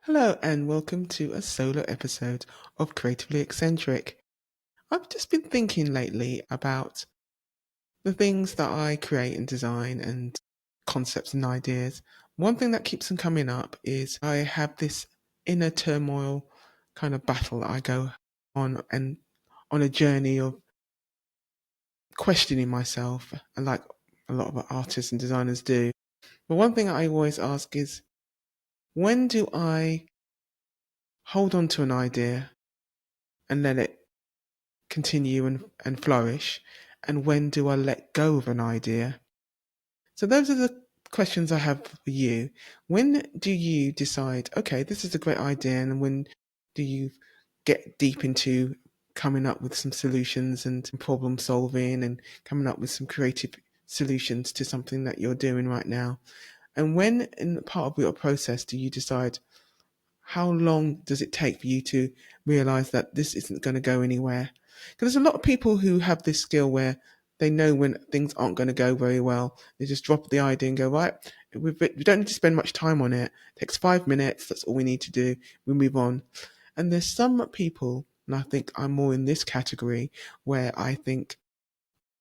Hello and welcome to a solo episode of Creatively Eccentric. I've just been thinking lately about the things that I create and design and concepts and ideas. One thing that keeps on coming up is I have this inner turmoil kind of battle that I go on and on a journey of questioning myself, and like a lot of artists and designers do. But one thing I always ask is, when do I hold on to an idea and let it continue and flourish? And when do I let go of an idea? So those are the questions I have for you. When do you decide, okay, this is a great idea, and when do you get deep into coming up with some solutions and problem solving and coming up with some creative solutions to something that you're doing right now? And when in part of your process do you decide, how long does it take for you to realize that this isn't going to go anywhere? Because there's a lot of people who have this skill where they know when things aren't going to go very well. They just drop the idea and go, right, we don't need to spend much time on it. It takes 5 minutes. That's all we need to do. We move on. And there's some people, and I think I'm more in this category, where I think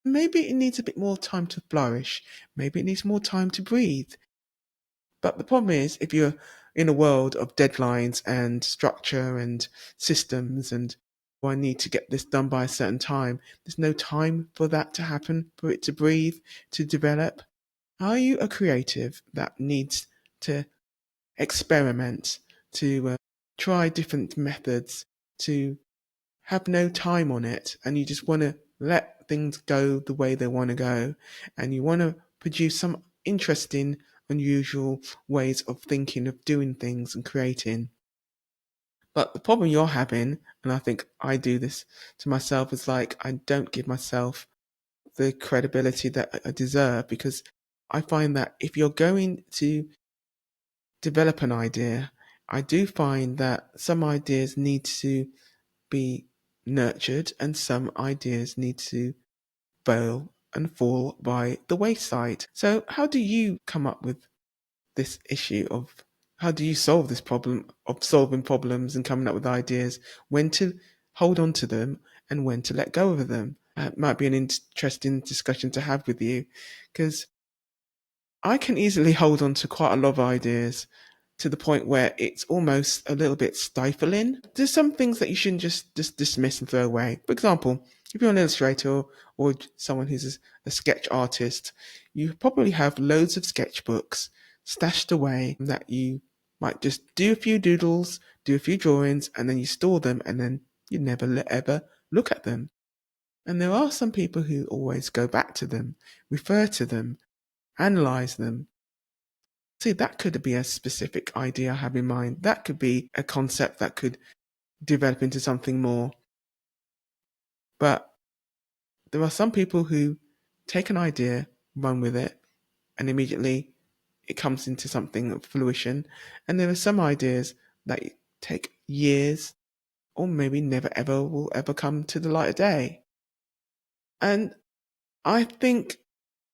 maybe it needs a bit more time to flourish. Maybe it needs more time to breathe. But the problem is, if you're in a world of deadlines and structure and systems and, well, I need to get this done by a certain time, there's no time for that to happen, for it to breathe, to develop. Are you a creative that needs to experiment, to try different methods, to have no time on it, and you just want to let things go the way they want to go, and you want to produce some interesting, unusual ways of thinking, of doing things and creating? But the problem you're having, and I think I do this to myself, is like I don't give myself the credibility that I deserve, because I find that if you're going to develop an idea, I do find that some ideas need to be nurtured and some ideas need to fail and fall by the wayside. So, how do you come up with this issue of, how do you solve this problem of solving problems and coming up with ideas, when to hold on to them and when to let go of them? It might be an interesting discussion to have with you, because I can easily hold on to quite a lot of ideas to the point where it's almost a little bit stifling. There's some things that you shouldn't just dismiss and throw away. For example, if you're an illustrator or someone who's a sketch artist, you probably have loads of sketchbooks stashed away that you might just do a few doodles, do a few drawings, and then you store them, and then you never ever look at them. And there are some people who always go back to them, refer to them, analyze them. See, that could be a specific idea I have in mind. That could be a concept that could develop into something more. But there are some people who take an idea, run with it, and immediately it comes into something of fruition. And there are some ideas that take years, or maybe never ever will ever come to the light of day. And I think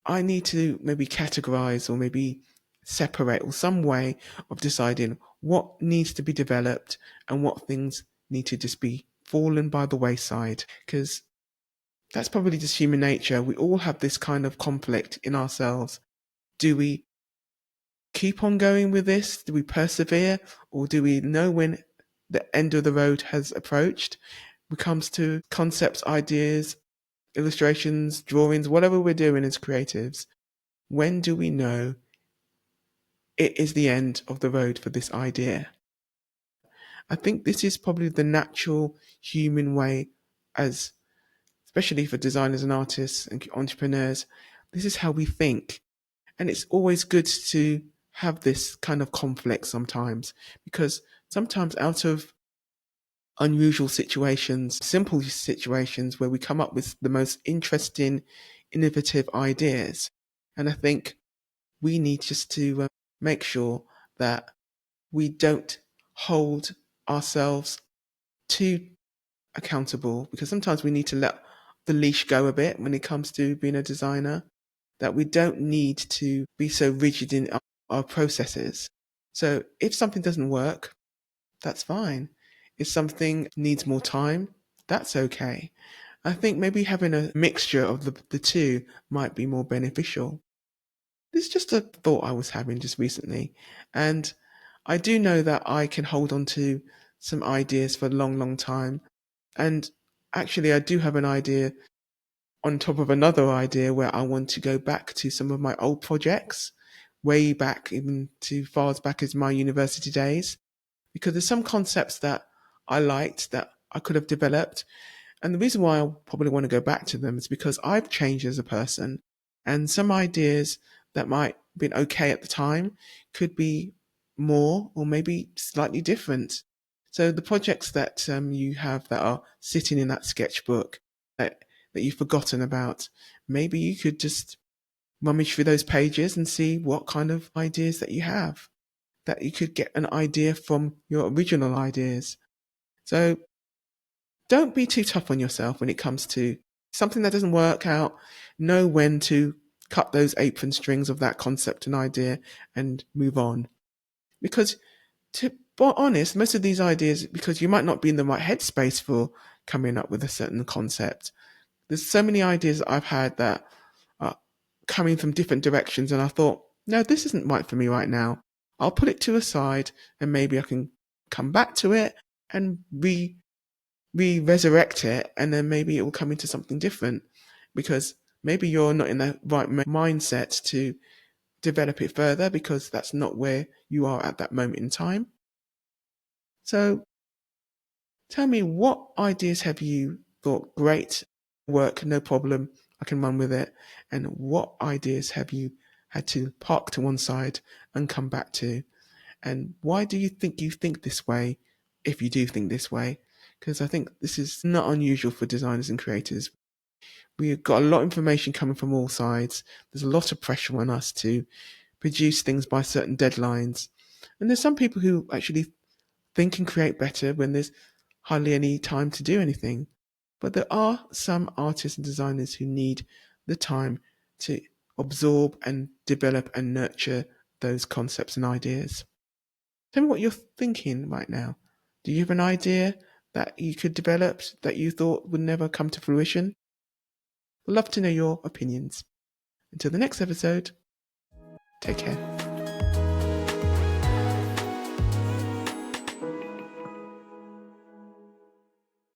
I need to maybe categorize or maybe separate, or some way of deciding what needs to be developed and what things need to just be fallen by the wayside. Because that's probably just human nature. We all have this kind of conflict in ourselves. Do we keep on going with this? Do we persevere? Or do we know when the end of the road has approached? When it comes to concepts, ideas, illustrations, drawings, whatever we're doing as creatives, when do we know it is the end of the road for this idea? I think this is probably the natural human way, as especially for designers and artists and entrepreneurs. This is how we think. And it's always good to have this kind of conflict sometimes, because sometimes out of unusual situations, simple situations, where we come up with the most interesting, innovative ideas. And I think we need just to make sure that we don't hold ourselves too accountable, because sometimes we need to let the leash go a bit when it comes to being a designer, that we don't need to be so rigid in our processes. So if something doesn't work, That's fine. If something needs more time, that's okay. I think maybe having a mixture of the two might be more beneficial. This is just a thought I was having just recently. And I do know that I can hold on to some ideas for a long, long time. And actually, I do have an idea on top of another idea where I want to go back to some of my old projects, way back, even to far as back as my university days, because there's some concepts that I liked that I could have developed. And the reason why I probably want to go back to them is because I've changed as a person, and some ideas that might have been okay at the time could be more or maybe slightly different. So the projects that you have that are sitting in that sketchbook that you've forgotten about, maybe you could just rummage through those pages and see what kind of ideas that you have. That you could get an idea from your original ideas. So don't be too tough on yourself when it comes to something that doesn't work out. Know when to cut those apron strings of that concept and idea and move on. Because to be honest, most of these ideas, because you might not be in the right headspace for coming up with a certain concept. There's so many ideas that I've had that are coming from different directions, and I thought, no, this isn't right for me right now. I'll put it to a side, and maybe I can come back to it and resurrect it, and then maybe it will come into something different because maybe you're not in the right mindset to develop it further because that's not where you are at that moment in time. So tell me, what ideas have you thought, great, work, no problem, I can run with it? And what ideas have you had to park to one side and come back to? And why do you think this way, if you do think this way? Because I think this is not unusual for designers and creators. We've got a lot of information coming from all sides. There's a lot of pressure on us to produce things by certain deadlines. And there's some people who actually think and create better when there's hardly any time to do anything. But there are some artists and designers who need the time to absorb and develop and nurture those concepts and ideas. Tell me what you're thinking right now. Do you have an idea that you could develop that you thought would never come to fruition? I'd love to know your opinions. Until the next episode, take care.